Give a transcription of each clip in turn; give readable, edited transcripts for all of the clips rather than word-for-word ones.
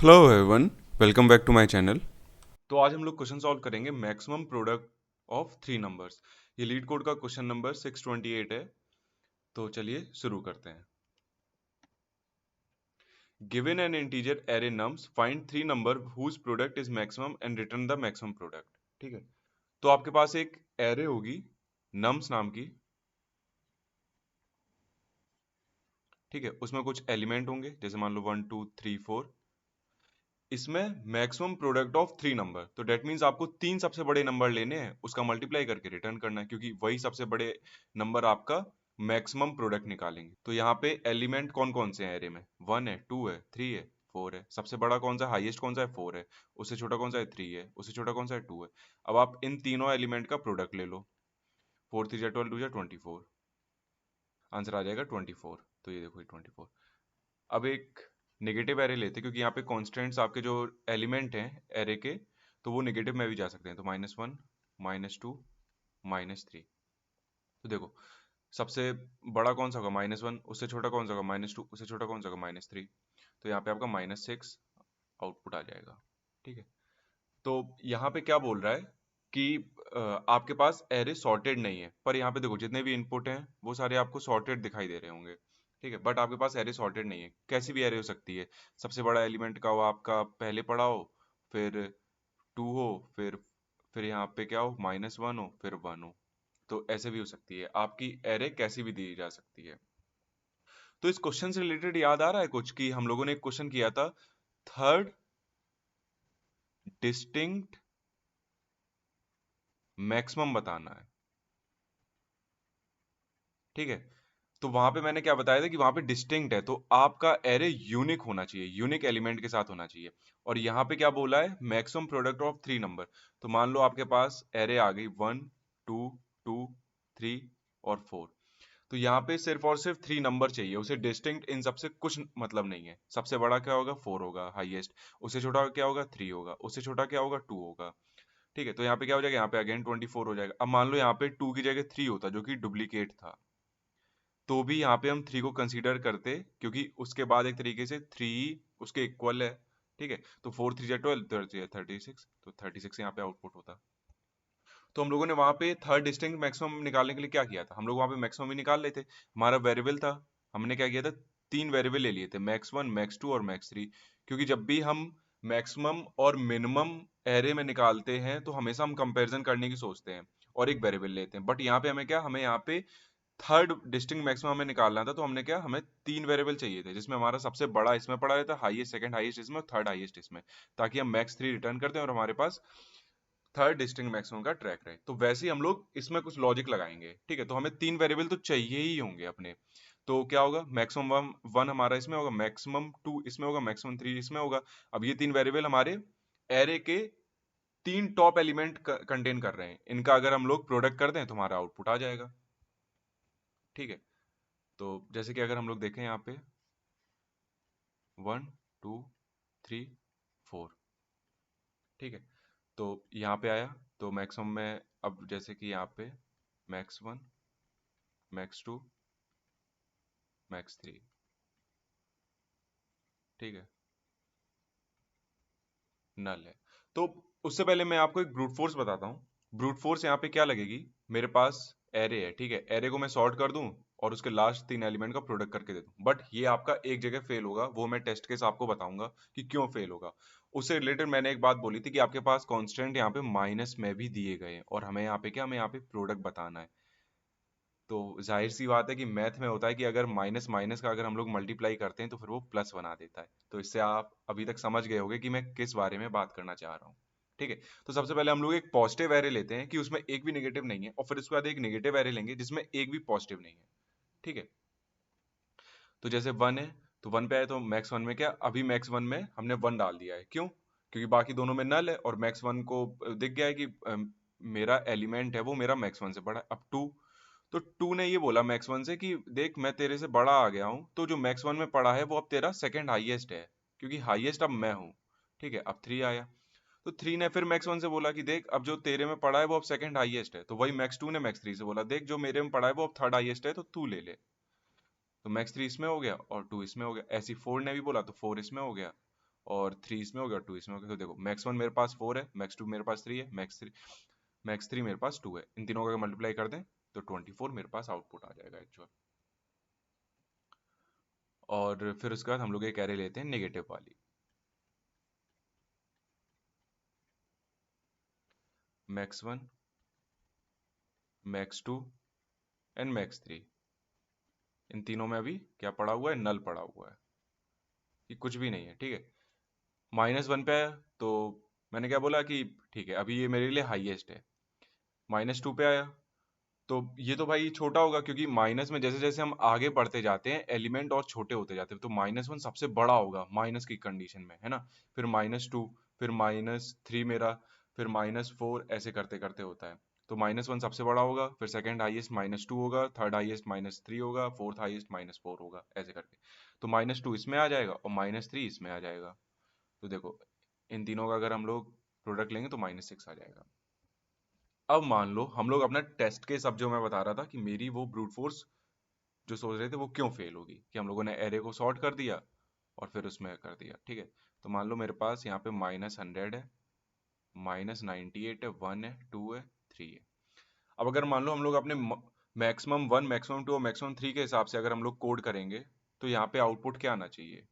Hello everyone, welcome back to my channel. तो आज हम लोग क्वेश्चन सॉल्व करेंगे maximum product of three numbers. ये लीड कोड का क्वेश्चन नंबर 628 है। तो चलिए शुरू करते हैं। Given an integer array nums find three number whose product is maximum and return the maximum product. ठीक है, तो आपके पास एक एरे होगी नम्स नाम की। ठीक है, उसमें कुछ एलिमेंट होंगे, जैसे मान लो 1 2 3 4। इसमें maximum product of three number, तो डेट मीन्स आपको तीन सबसे बड़े नंबर लेने हैं, उसका मल्टीप्लाई करके रिटर्न करना है, क्योंकि वही सबसे बड़े नंबर आपका मैक्सिमम प्रोडक्ट निकालेंगे। तो यहाँ पे एलिमेंट कौन कौन से हैं एरे में? 1 है, 2 है, 3 है, 4 है। सबसे बड़ा कौन सा, हाईएस्ट कौन सा है? 4 है। उससे छोटा कौन सा है? 3 है। उससे छोटा कौन सा है? 2 है। अब आप इन तीनों एलिमेंट का प्रोडक्ट ले लो। 4 3 12 2 24। आंसर आ जाएगा 24। तो ये देखो, ये 24। अब एक नेगेटिव एरे लेते हैं, क्योंकि यहाँ पे कॉन्स्टेंट्स आपके जो एलिमेंट हैं एरे के, तो वो नेगेटिव में भी जा सकते हैं। तो -1 -2 -3। तो देखो, सबसे बड़ा कौन सा होगा? -1। उससे छोटा कौन सा होगा? -2। उससे छोटा कौन सा होगा? -3। तो यहाँ पे आपका -6 आउटपुट आ जाएगा। ठीक है, तो यहाँ पे क्या बोल रहा है कि आपके पास एरे सॉर्टेड नहीं है, पर यहाँ पे देखो जितने भी इनपुट हैं वो सारे आपको सॉर्टेड दिखाई दे रहे होंगे। ठीक है, बट आपके पास एरे सॉर्टेड नहीं है। कैसी भी एरे हो सकती है, सबसे बड़ा एलिमेंट का हो आपका पहले पड़ा हो, फिर 2 हो, फिर यहाँ पे क्या हो, -1 हो, फिर 1 हो। तो ऐसे भी हो सकती है आपकी एरे, कैसी भी दी जा सकती है। तो इस क्वेश्चन से रिलेटेड याद आ रहा है कुछ, कि हम लोगों ने एक क्वेश्चन किया था, थर्ड डिस्टिंक्ट मैक्सिमम बताना है। ठीक है, तो वहां पे मैंने क्या बताया था कि वहां पे डिस्टिंक्ट है, तो आपका एरे यूनिक होना चाहिए, यूनिक एलिमेंट के साथ होना चाहिए। और यहाँ पे क्या बोला है? Maximum product of three number. तो मान लो आपके पास एरे आ गई 1 2 2 3 और 4। तो यहाँ पे सिर्फ और सिर्फ थ्री नंबर चाहिए उसे डिस्टिंक्ट, इन सबसे कुछ मतलब नहीं है। सबसे बड़ा क्या होगा? 4 होगा हाईएस्ट। उससे छोटा क्या होगा? 3 होगा। उससे छोटा क्या होगा? 2 होगा। ठीक है, तो यहाँ पे क्या हो जाएगा? यहाँ पे अगेन 24 हो जाएगा। अब मान लो यहाँ पे 2 की जगह 3 होता, जो कि डुप्लीकेट था, तो भी यहाँ पे हम 3 को कंसीडर करते, क्योंकि उसके बाद एक तरीके से 3 उसके इक्वल है। ठीक है, तो 4 3 जा 12, 36, तो 36 यहाँ पे आउटपुट होता। तो हम लोगों ने वहां पे थर्ड डिस्टिंक्ट मैक्सिमम निकालने के लिए क्या किया था? हम लोग वहां पे मैक्सिमम ही निकाल लेते। हमारा वेरिएबल था, हमने क्या किया था? तीन वेरिएबल ले लिए थे, मैक्स 1 मैक्स 2 और मैक्स 3। क्योंकि जब भी हम मैक्सिमम और मिनिमम एरे में निकालते हैं, तो हमेशा हम कंपैरिजन करने की सोचते हैं और एक वेरिएबल लेते हैं। बट यहाँ पे हमें क्या, हमें यहाँ पे थर्ड डिस्टिंक्ट मैक्सिमम हमें निकालना था। तो हमने क्या, हमें तीन वेरिएबल चाहिए थे, जिसमें हमारा सबसे बड़ा इसमें पड़ा रहता, हाईएस्ट सेकंड हाईएस्ट इसमें और थर्ड हाईएस्ट इसमें, ताकि हम मैक्स 3 रिटर्न करते हैं और हमारे पास थर्ड डिस्टिंक्ट मैक्सिमम का ट्रैक रहे। तो वैसे ही हम लोग इसमें कुछ लॉजिक लगाएंगे। ठीक है, तो हमें तीन वेरिएबल तो चाहिए ही होंगे अपने। तो क्या होगा? मैक्सिमम वन वन हमारा इसमें होगा, मैक्सिमम 2 इसमें होगा, मैक्सिमम 3 इसमें होगा। अब ये तीन वेरिएबल हमारे एरे के तीन टॉप एलिमेंट कंटेन कर रहे हैं, इनका अगर हम लोग प्रोडक्ट कर दें तो हमारा आउटपुट आ जाएगा। ठीक है, तो जैसे कि अगर हम लोग देखें यहाँ पे 1 2 3 4। ठीक है, तो यहाँ पे आया, तो मैक्सिमम में अब जैसे कि यहाँ पे मैक्स 1 मैक्स 2 मैक्स 3। ठीक है, नल है। तो उससे पहले मैं आपको एक ब्रूट फोर्स बताता हूँ। ब्रूट फोर्स यहाँ पे क्या लगेगी? मेरे पास एरे है, ठीक है, एरे को मैं सॉर्ट कर दूं और उसके लास्ट तीन एलिमेंट का प्रोडक्ट करके दे दूं, बट ये आपका एक जगह फेल होगा, वो मैं टेस्ट केस आपको बताऊंगा कि क्यों फेल होगा। उससे रिलेटेड मैंने एक बात बोली थी कि आपके पास कांस्टेंट यहाँ पे माइनस में भी दिए गए हैं, और हमें यहाँ पे क्या, हमें यहाँ पे प्रोडक्ट बताना है। तो जाहिर सी बात है कि मैथ में होता है कि अगर माइनस माइनस का अगर हम लोग मल्टीप्लाई करते हैं तो फिर वो प्लस बना देता है। तो इससे आप अभी तक समझ गए होंगे कि मैं किस बारे में बात करना चाह रहा हूँ। ठीक है, तो सबसे पहले हम लोग एक पॉजिटिव एरे लेते हैं कि उसमें एक भी नेगेटिव नहीं है, और फिर उसके बाद एक नेगेटिव एरे लेंगे जिसमें एक भी पॉजिटिव नहीं है। ठीक है, तो जैसे 1 है, तो 1 पे आए तो मैक्स 1 में क्या, अभी मैक्स 1 में हमने 1 डाल दिया है। क्यों? क्योंकि बाकी दोनों में नल है, और मैक्स 1 को दिख गया है कि मेरा एलिमेंट है वो मेरा मैक्स 1 से बड़ा है। अब 2, तो 2 ने ये बोला मैक्स 1 से कि देख मैं तेरे से बड़ा आ गया हूँ, तो जो मैक्स 1 में पड़ा है वो अब तेरा सेकंड हाईएस्ट है, क्योंकि हाईएस्ट अब मैं हूँ। ठीक है, अब 3 आया, तो 3 ने फिर मैक्स 1 से बोला कि देख अब जो तेरे में पड़ा है वो अब सेकंड हाईएस्ट है। तो वही मैक्स 2 ने मैक्स 3 से बोला, देख जो मेरे में पड़ा है वो अब थर्ड हाईएस्ट है, तो तू ले ले। तो मैक्स 3 इसमें हो गया और 2 इसमें हो गया। ऐसी 4 ने भी बोला, तो 4 इसमें हो गया और 3 इसमें हो गया, 2 इसमें हो गया। तो देखो मैक्स 1 मेरे पास 4 है, मैक्स 2 मेरे पास 3 है, मैक्स 3 मेरे पास 2 है। इन तीनों का मल्टीप्लाई कर दें तो 24 मेरे पास आउटपुट आ जाएगा एक्चुअल। और फिर उसके बाद हम लोग एक एरे लेते हैं नेगेटिव वाली। Max 1, max 2 and max 3। इन तीनों में अभी क्या पड़ा हुआ है? नल पड़ा हुआ है, ये कुछ भी नहीं है, ठीक है। -1 पे आया तो मैंने क्या बोला कि ठीक है अभी ये मेरे लिए हाईएस्ट है। -2 पे आया तो ये तो भाई छोटा होगा, क्योंकि माइनस में जैसे जैसे हम आगे बढ़ते जाते हैं एलिमेंट और छोटे होते जाते हैं, तो -1 सबसे बड़ा होगा माइनस की कंडीशन में, है ना। फिर -2, फिर -3 मेरा, फिर -4, ऐसे करते करते होता है। तो -1 सबसे बड़ा होगा, फिर सेकंड हाईएस्ट -2 होगा, थर्ड हाईएस्ट -3 होगा, फोर्थ हाईएस्ट -4 होगा, ऐसे करके। तो -2 इसमें आ जाएगा और -3 इसमें आ जाएगा। तो देखो इन तीनों का अगर हम लोग प्रोडक्ट लेंगे तो -6 आ जाएगा। अब मान लो हम लोग अपना टेस्ट केस, अब जो मैं बता रहा था कि मेरी वो ब्रूट फोर्स जो सोच रहे थे वो क्यों फेल होगी, कि हम लोगों ने एरे को सॉर्ट कर दिया और फिर उसमें कर दिया, ठीक है। तो मान लो मेरे पास यहाँ पे -100 है, -98 है, 1 है, 2 है, 3 है। अब अगर मान लो हम लोग अपने मैक्सिमम 1, मैक्सिमम 2 और मैक्सिमम 3 के हिसाब से अगर हम लोग कोड करेंगे तो यहाँ पे आउटपुट क्या आना चाहिए?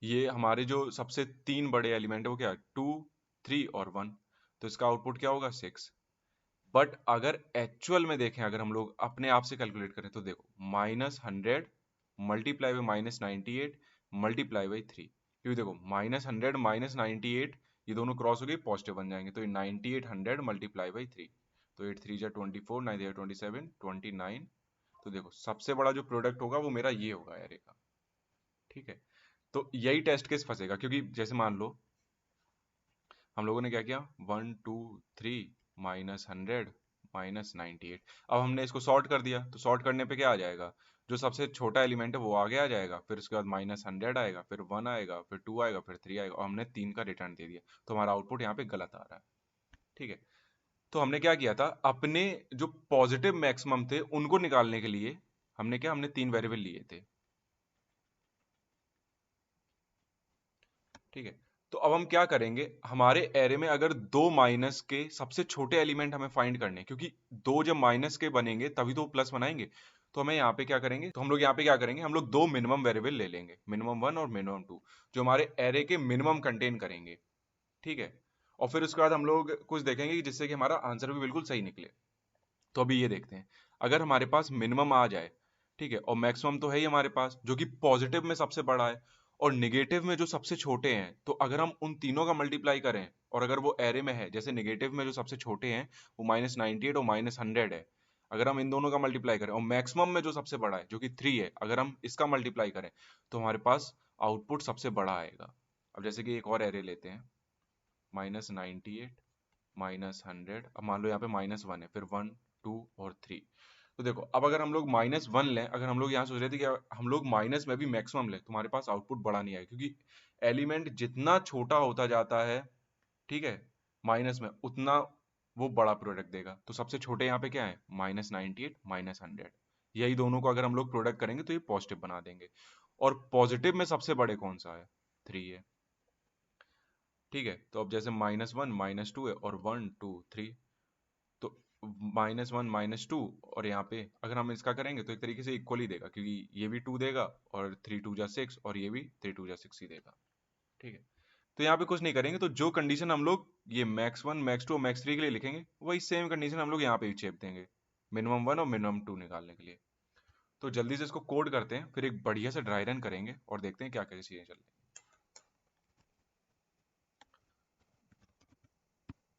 ये हमारे जो सबसे तीन बड़े एलिमेंट है वो क्या है? 2, 3 और 1। तो इसका आउटपुट क्या होगा? 6। बट अगर एक्चुअल में देखें, अगर हम लोग अपने आप से कैलकुलेट करें तो देखो -100 मल्टीप्लाई बाई -98 मल्टीप्लाई बाई 3। क्योंकि देखो -100 -98 ये दोनों क्रॉस हो गए पॉजिटिव बन जाएंगे, तो ये 9800 मल्टीप्लाई बाई 3। तो 8 3 जा 24, 9 जा 27, 29। तो देखो सबसे बड़ा जो प्रोडक्ट होगा वो मेरा ये होगा एरे का, ठीक है। तो यही टेस्ट केस फंसेगा, क्योंकि जैसे मान लो हम लोगों ने क्या किया, 1 2 3 -100 -98। अब हमने इसको सॉर्ट कर दिया, तो सॉर्ट करने पे क्या आ जाएगा? जो सबसे छोटा एलिमेंट है वो आगे आ जाएगा, फिर उसके बाद -100 आएगा, फिर 1 आएगा, फिर 2 आएगा, फिर 3 आएगा, और हमने 3 का रिटर्न दे दिया। तो हमारा आउटपुट यहाँ पे गलत आ रहा है, ठीक है। तो हमने क्या किया था, अपने जो पॉजिटिव मैक्सिमम थे उनको निकालने के लिए हमने क्या, हमने 3 वेरिएबल लिए थे, ठीक है। तो अब हम क्या करेंगे, हमारे एरे में अगर दो माइनस के सबसे छोटे एलिमेंट हमें फाइंड करने हैं, क्योंकि दो जब माइनस के बनेंगे तभी तो प्लस बनाएंगे। तो हमें यहाँ पे क्या करेंगे, तो हम लोग यहाँ पे क्या करेंगे, हम लोग दो मिनिमम वेरिएबल ले लेंगे, -1 और -2, जो हमारे एरे के मिनिमम कंटेन करेंगे, ठीक है। और फिर उसके बाद हम लोग कुछ देखेंगे कि जिससे कि हमारा आंसर भी बिल्कुल सही निकले। तो अभी ये देखते हैं, अगर हमारे पास मिनिमम आ जाए, ठीक है, और मैक्सिमम तो है ही हमारे पास जो कि पॉजिटिव में सबसे बड़ा है, और निगेटिव में जो सबसे छोटे हैं, तो अगर हम उन तीनों का मल्टीप्लाई करें और अगर वो एरे में है, जैसे निगेटिव में जो सबसे छोटे हैं वो -98 और -100 है, अगर हम इन दोनों का मल्टीप्लाई करें और मैक्सिमम में जो सबसे बड़ा है जो कि 3 है, अगर हम इसका मल्टीप्लाई करें तो हमारे पास आउटपुट सबसे बड़ा आएगा। अब जैसे कि एक और एरे लेते हैं, -98 -100, अब मान लो यहाँ पे -1 है, फिर 1 2 और 3। तो देखो अब अगर हम लोग -1 लें, अगर हम लोग यहाँ सोच रहे थे कि हम लोग माइनस में भी मैक्सिमम लें, तुम्हारे पास आउटपुट बड़ा नहीं आएगा, क्योंकि एलिमेंट जितना छोटा होता जाता है, ठीक है, माइनस में उतना वो बड़ा प्रोडक्ट देगा। तो सबसे छोटे यहाँ पे क्या है, -98 -100। यही दोनों को अगर हम लोग प्रोडक्ट करेंगे तो ये पॉजिटिव बना देंगे। और पॉजिटिव में सबसे बड़े कौन सा है? 3 है, ठीक है। तो अब जैसे -1 -2 है और 1 2 3, तो -1 -2, और यहाँ पे अगर हम इसका करेंगे तो एक तरीके से इक्वल ही देगा, क्योंकि ये भी 2 देगा और 3 2 जा 6 और ये भी 3 2 जा 6 ही देगा, ठीक है। तो यहाँ पे कुछ नहीं करेंगे, तो जो कंडीशन हम लोग ये -1 -2 और -3 के लिए लिखेंगे वही सेम कंडीशन हम लोग यहाँ पे भी चेप देंगे, -1 और -2 निकालने के लिए। तो जल्दी से इसको कोड करते हैं, फिर एक बढ़िया से ड्राई रन करेंगे और देखते हैं क्या क्या चीजें चल रही हैं।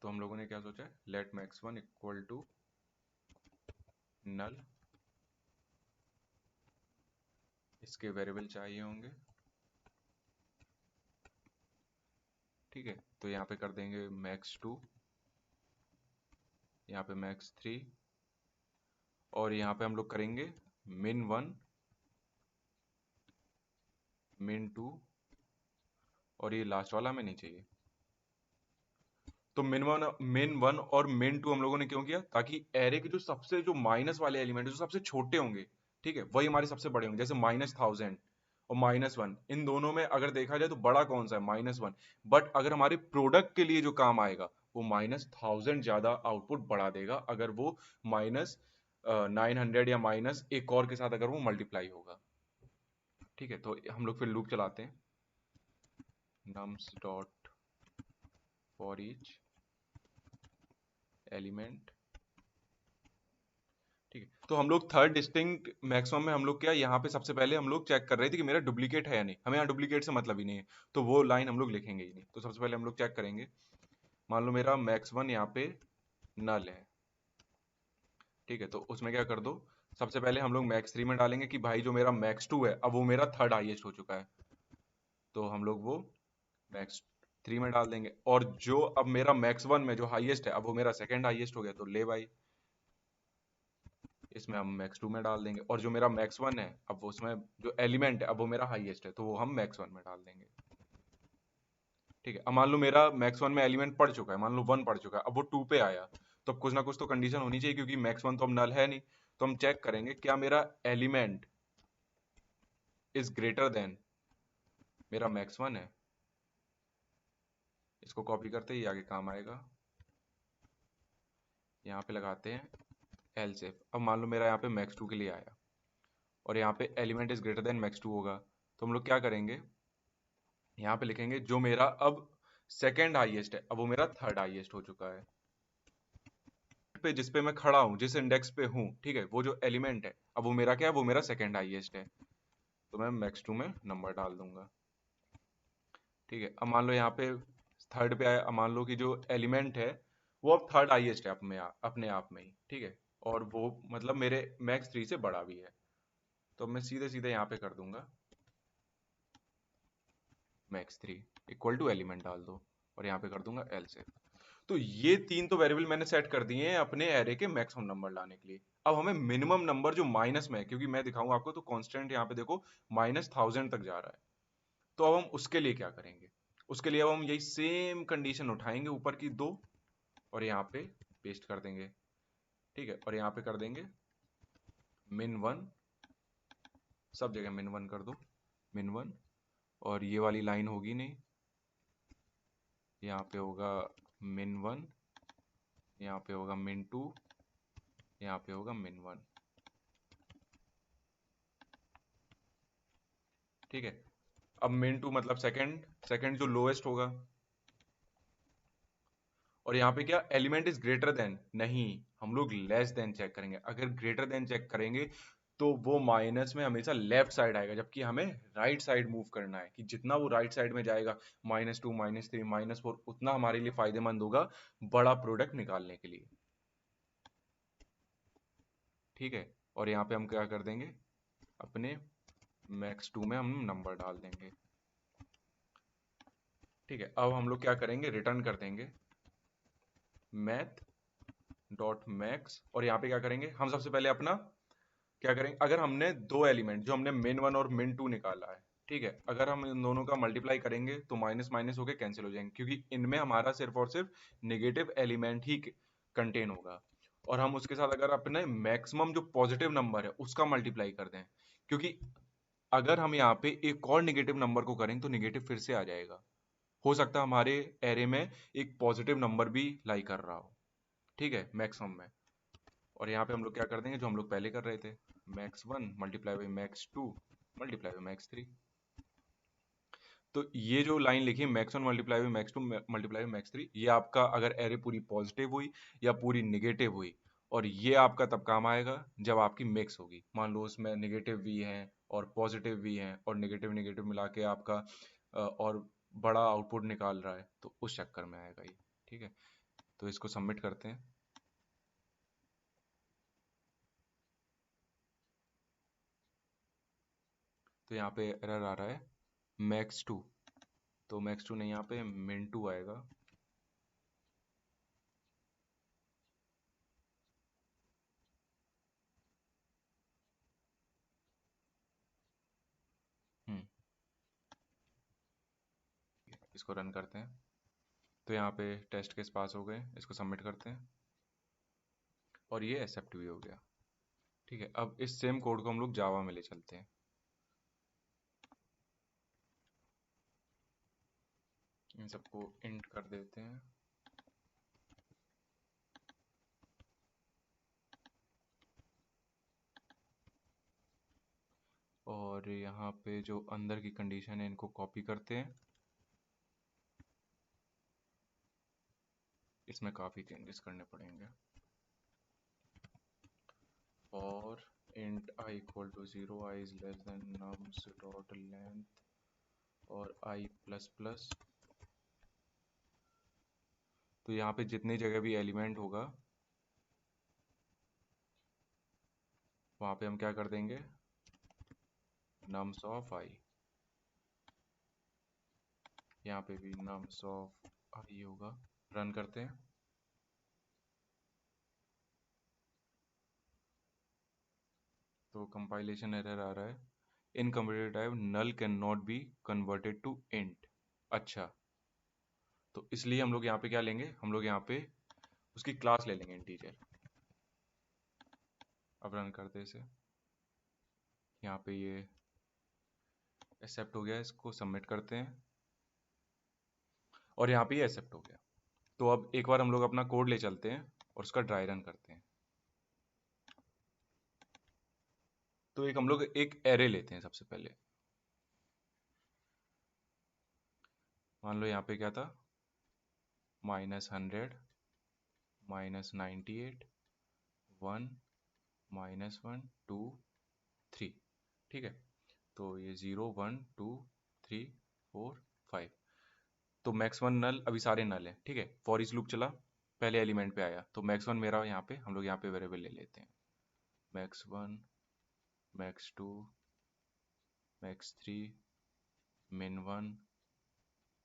तो हम लोगों ने क्या सोचा है, late max1 equal to null, इसके वेरिएबल चाहिए होंगे, ठीक है। तो यहाँ पे कर देंगे max2, यहाँ पे max3, और यहाँ पे हम लोग करेंगे min1 min2, और ये लास्ट वाला हमें नहीं चाहिए। तो min1 और min2 हम लोगों ने क्यों किया, ताकि एरे के जो सबसे जो माइनस वाले एलिमेंट जो सबसे छोटे होंगे, ठीक है, वही हमारे सबसे बड़े होंगे। जैसे -1000, और -1, इन दोनों में अगर देखा जाए तो बड़ा कौन सा है? -1। बट अगर हमारे प्रोडक्ट के लिए जो काम आएगा वो -1000 ज्यादा आउटपुट बढ़ा देगा, अगर वो -900 या माइनस एक और के साथ अगर वो मल्टीप्लाई होगा। ठीक है, तो हम लोग फिर लूप चलाते हैं, nums dot for each element. ठीक है, तो हम लोग थर्ड डिस्टिंक्ट मैक्सिमम में हम लोग क्या, यहाँ पे सबसे पहले हम लोग चेक कर रहे थे कि मेरा डुप्लीकेट है या नहीं। हमें यहाँ डुप्लीकेट से मतलब ही नहीं है, तो वो लाइन हम लोग लिखेंगे ही नहीं। तो सबसे पहले हम लोग चेक करेंगे, मान लो मेरा मैक्स 1 यहाँ पे नल है। ठीक है, तो उसमें क्या कर दो, सबसे पहले हम लोग मैक्स 3 में डालेंगे कि भाई जो मेरा मैक्स 2 है अब वो मेरा थर्ड हाईएस्ट हो चुका है, तो हम लोग वो मैक्स 3 में डाल देंगे। और जो अब मेरा मैक्स 1 में जो हाईएस्ट है अब वो मेरा सेकंड हाईएस्ट हो गया, तो ले भाई इसमें हम मैक्स 2 में डाल देंगे। और जो मेरा मैक्स 1 है अब उसमें जो एलिमेंट है अब वो मेरा हाईएस्ट है, तो वो हम मैक्स 1 में डाल देंगे। ठीक है, अब मान लो मेरा मैक्स 1 में एलिमेंट पड़ चुका है, मान लो 1 पड़ चुका है, अब वो 2 पे आया, तो अब कुछ ना कुछ तो कंडीशन होनी चाहिए, क्योंकि मैक्स 1 तो अब नल है नहीं। तो हम चेक करेंगे क्या मेरा एलिमेंट इज ग्रेटर देन मेरा मैक्स 1 है। इसको कॉपी करते ही आगे काम आएगा, यहाँ पे लगाते हैं एल्स इफ। अब मान लो मेरा यहाँ पे मैक्स 2 के लिए आया और यहाँ पे element is greater than max 2 होगा, तो हम लोग क्या करेंगे, यहाँ पे लिखेंगे जो मेरा अब सेकंड हाईएस्ट है अब वो मेरा थर्ड हाईएस्ट हो चुका है। पे जिस पे मैं खड़ा हूँ, जिस इंडेक्स पे हूँ, ठीक है, वो जो एलिमेंट है अब वो मेरा क्या है, वो मेरा सेकंड हाईएस्ट है, तो मैं मैक्स 2 में नंबर डाल दूंगा। ठीक है, अब मान लो यहाँ पे थर्ड पे आया, अब मान लो कि जो एलिमेंट है वो अब थर्ड हाईएस्ट है अपने आप में ही। ठीक है, और वो मतलब मेरे मैक्स 3 से बड़ा भी है, तो मैं सीधे सीधे यहाँ पे कर दूंगा मैक्स 3 इक्वल टू एलिमेंट डाल दो, और यहाँ पे कर दूंगा एल्स इफ। तो ये तीन तो वेरिएबल मैंने सेट कर दिए हैं अपने एरे के मैक्सिमम नंबर लाने के लिए। अब हमें मिनिमम नंबर जो माइनस में है, क्योंकि मैं दिखाऊंगा आपको, तो कांस्टेंट यहाँ पे देखो -1000 तक जा रहा है, तो अब हम उसके लिए क्या करेंगे, उसके लिए अब हम यही सेम कंडीशन उठाएंगे ऊपर की दो और यहाँ पे पेस्ट कर देंगे। ठीक है, और यहाँ पे कर देंगे min1, सब जगह min1 कर दो, min1। और ये वाली लाइन होगी नहीं, यहाँ पे होगा min1, यहाँ पे होगा min2, यहाँ पे होगा min1। ठीक है, अब min2 मतलब सेकंड, सेकंड जो लोएस्ट होगा, और यहाँ पे क्या एलिमेंट इज ग्रेटर देन, नहीं, हम लोग लेस देन चेक करेंगे। अगर ग्रेटर देन चेक करेंगे तो वो माइनस में हमेशा लेफ्ट साइड आएगा, जबकि हमें राइट साइड मूव करना है, कि जितना वो राइट साइड में जाएगा -2 -3 -4 उतना हमारे लिए फायदेमंद होगा बड़ा प्रोडक्ट निकालने के लिए। ठीक है, और यहाँ पे हम क्या कर देंगे, अपने मैक्स 2 में हम नंबर डाल देंगे। ठीक है, अब हम लोग क्या करेंगे, रिटर्न कर देंगे मैथ डॉट मैक्स, और यहाँ पे क्या करेंगे, हम सबसे पहले अपना क्या करेंगे, अगर हमने दो एलिमेंट जो हमने min1 और min2 निकाला है, ठीक है, अगर हम इन दोनों का मल्टीप्लाई करेंगे तो माइनस माइनस होके कैंसिल हो जाएंगे, क्योंकि इनमें हमारा सिर्फ और सिर्फ नेगेटिव एलिमेंट ही कंटेन होगा। और हम उसके साथ अगर अपने मैक्सिमम जो पॉजिटिव नंबर है उसका मल्टीप्लाई कर दें, क्योंकि अगर हम यहाँ पे एक और नेगेटिव नंबर को करें तो नेगेटिव फिर से आ जाएगा, हो सकता है हमारे एरे में एक पॉजिटिव नंबर भी लाई कर रहा हो। ठीक है, मैक्सिमम में। और यहाँ पे हम लोग क्या कर देंगे जो हम लोग पहले कर रहे थे, max 1 multiply by max 2 multiply by max 3। तो ये जो लाइन लिखी है max 1 multiply by max 2 multiply by max 3, ये आपका अगर एरे पूरी पॉजिटिव हुई या पूरी निगेटिव हुई, और ये आपका तब काम आएगा जब आपकी मिक्स होगी, मान लो उसमें नेगेटिव भी हैं और पॉजिटिव भी हैं और नेगेटिव नेगेटिव मिला के आपका और बड़ा आउटपुट निकाल रहा है, तो उस चक्कर में आएगा ये। ठीक है, तो इसको सबमिट करते हैं। तो यहाँ पे एरर आ रहा है मैक्स 2, तो मैक्स 2 नहीं, यहाँ पे min2 आएगा। हम्म, इसको रन करते हैं, तो यहाँ पे टेस्ट केस पास हो गए, इसको सबमिट करते हैं और ये एक्सेप्ट भी हो गया। ठीक है, अब इस सेम कोड को हम लोग जावा में ले चलते हैं। इन सबको इंट कर देते हैं। और यहाँ पे जो अंदर की कंडीशन है इनको कॉपी करते हैं। इसमें काफ़ी चेंजेस करने पड़ेंगे। और int I equal to 0, I is less than nums dot length और I प्लस प्लस। तो यहाँ पे जितनी जगह भी एलिमेंट होगा वहाँ पे हम क्या कर देंगे, nums ऑफ I। यहाँ पे भी nums ऑफ I होगा। रन करते हैं। तो कंपाइलेशन एरर आ रहा है, incomplete type null can not be converted to int. अच्छा, तो इसलिए हम लोग यहाँ पे क्या लेंगे, हम लोग यहाँ पे उसकी क्लास ले लेंगे इंटीजर। अब रन करते हैं इसे। यहाँ पे ये एक्सेप्ट हो गया, इसको सबमिट करते हैं और यहाँ पे ये एक्सेप्ट हो गया। तो अब एक बार हम लोग अपना कोड ले चलते हैं और उसका ड्राई रन करते हैं। तो एक हम लोग एक एरे लेते हैं सबसे पहले। मान लो यहाँ पे क्या था, -100, -98, 1, -1, 2, 3। ठीक है, तो ये 0, 1, 2, 3, 4, 5। तो मैक्स वन नल, अभी सारे नल हैं। ठीक है, फॉर ईच लूप चला, पहले एलिमेंट पे आया, तो मैक्स वन मेरा यहाँ पे, हम लोग यहाँ पे वेरिएबल ले लेते हैं। Max one, max two, max three, min one,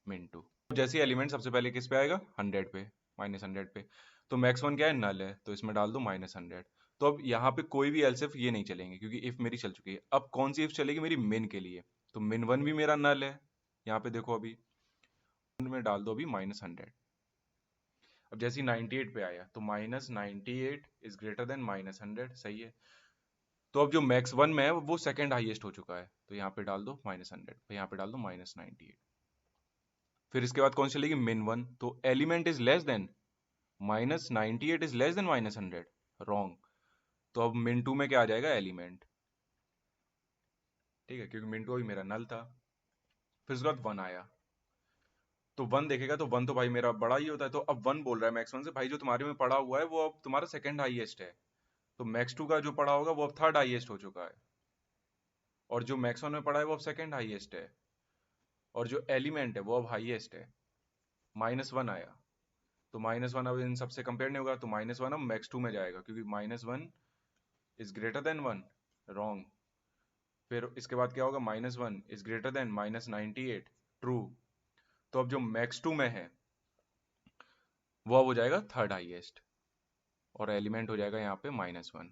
min two. जैसे एलिमेंट सबसे पहले किस पे आएगा, 100 पे, -100 पे। तो मैक्स वन क्या है, नल है, तो इसमें डाल दो -100। तो अब यहाँ पे कोई भी एल्स इफ ये नहीं चलेंगे क्योंकि इफ मेरी चल चुकी है। अब कौन सी इफ चलेगी, मेरी मिन के लिए। तो मिन वन भी मेरा नल है। यहाँ पे देखो, अभी में डाल दो अभी -100। अब जैसे 98 पे आया तो -98 इज ग्रेटर देन -100, सही है। तो अब जो मैक्स वन में है वो सेकंड हाईएस्ट हो चुका है, तो यहाँ पे डाल दो -100, यहाँ पे डाल दो -98। फिर इसके बाद कौन सी चलेगी, मिन वन। तो element is less then -98 is less then -100, wrong. तो अब मिन टू में क्या आ जाएगा, एलिमेंट। ठीक है, क्योंकि मिन टू अभी मेरा नल था। फिर उसके बाद वन आया, तो वन देखेगा तो वन तो भाई मेरा बड़ा ही होता है। तो अब वन बोल रहा है मैक्स वन से, भाई जो तुम्हारे में पड़ा हुआ है वो अब तुम्हारा सेकंड हाईएस्ट है। तो मैक्स टू का जो पड़ा होगा वो अब थर्ड हाईएस्ट हो चुका है, और जो मैक्स वन में पड़ा है वो अब सेकंड हाईएस्ट है, और जो एलिमेंट है वो अब हाईएस्ट है। माइनस वन आया, तो माइनस वन अब इन सबसे कंपेयर नहीं होगा, तो माइनस वन अब मैक्स टू में जाएगा क्योंकि -1 इज ग्रेटर देन 1, रॉन्ग। फिर इसके बाद क्या होगा, -1 इज ग्रेटर देन -98, ट्रू। तो अब जो मैक्स टू में है वो अब हो जाएगा थर्ड हाईएस्ट, और एलिमेंट हो जाएगा यहाँ पे -1।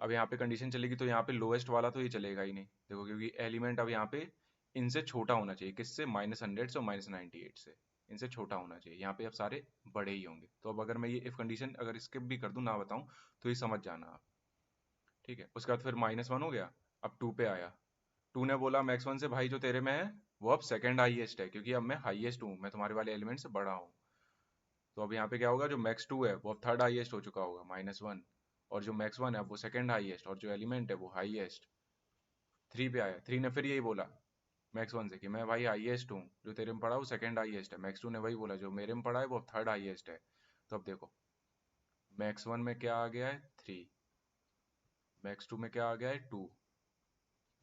अब यहाँ पे कंडीशन चलेगी तो यहाँ पे लोएस्ट वाला तो ये चलेगा ही नहीं, देखो, क्योंकि एलिमेंट अब यहाँ पे इनसे छोटा होना चाहिए। किससे, -100 से और -98 से, इनसे छोटा होना चाहिए। यहाँ पे अब सारे बड़े ही होंगे। तो अब अगर मैं ये इफ कंडीशन अगर स्किप भी कर दूं, ना बताऊं, तो ये समझ जाना आप। ठीक है, उसके बाद फिर -1 हो गया, अब टू पे आया। टू ने बोला मैक्स वन से, भाई जो तेरे में है वो अब सेकंड हाईएस्ट है क्योंकि अब मैं हाईएस्ट हूँ, मैं तुम्हारे वाले एलिमेंट से बड़ा हूँ। तो अब यहाँ पे क्या होगा, जो मैक्स टू है वो अब थर्ड हाईएस्ट हो चुका होगा, -1। और जो मैक्स वन है वो सेकंड हाईएस्ट, और जो एलिमेंट है वो हाईएस्ट। थ्री पे आया, थ्री ने फिर यही बोला मैक्स वन से कि मैं भाई हाईएस्ट हूँ, जो तेरे में पड़ा वो सेकंड हाईएस्ट है। मैक्स टू ने वही बोला, जो मेरे में पड़ा है वो अब थर्ड हाईएस्ट है। तो अब देखो, मैक्स वन में क्या आ गया है, 3। मैक्स टू में क्या आ गया है, 2।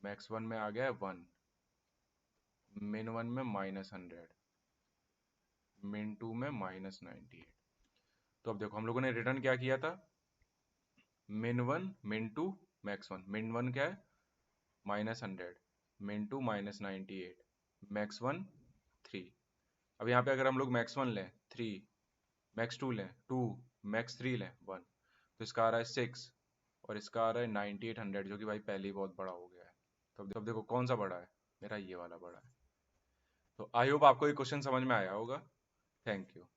मैक्स वन में आ गया है 1। मिन वन में -100, मिन टू में -98। तो अब देखो, हम लोगों ने रिटर्न क्या किया था, मिन one, min to, max one. मिन वन क्या है, -100, मिन टू -98, मैक्स वन 3। अब यहाँ पे अगर हम लोग मैक्स वन लें 3, मैक्स टू लें 2, मैक्स थ्री लें 1, तो इसका आ रहा है 6, और इसका आ रहा है 9800, जो कि भाई पहले ही बहुत बड़ा हो गया है। तो अब देखो कौन सा बड़ा है, मेरा ये वाला बड़ा है। तो आई होप आपको ये क्वेश्चन समझ में आया होगा। Thank you.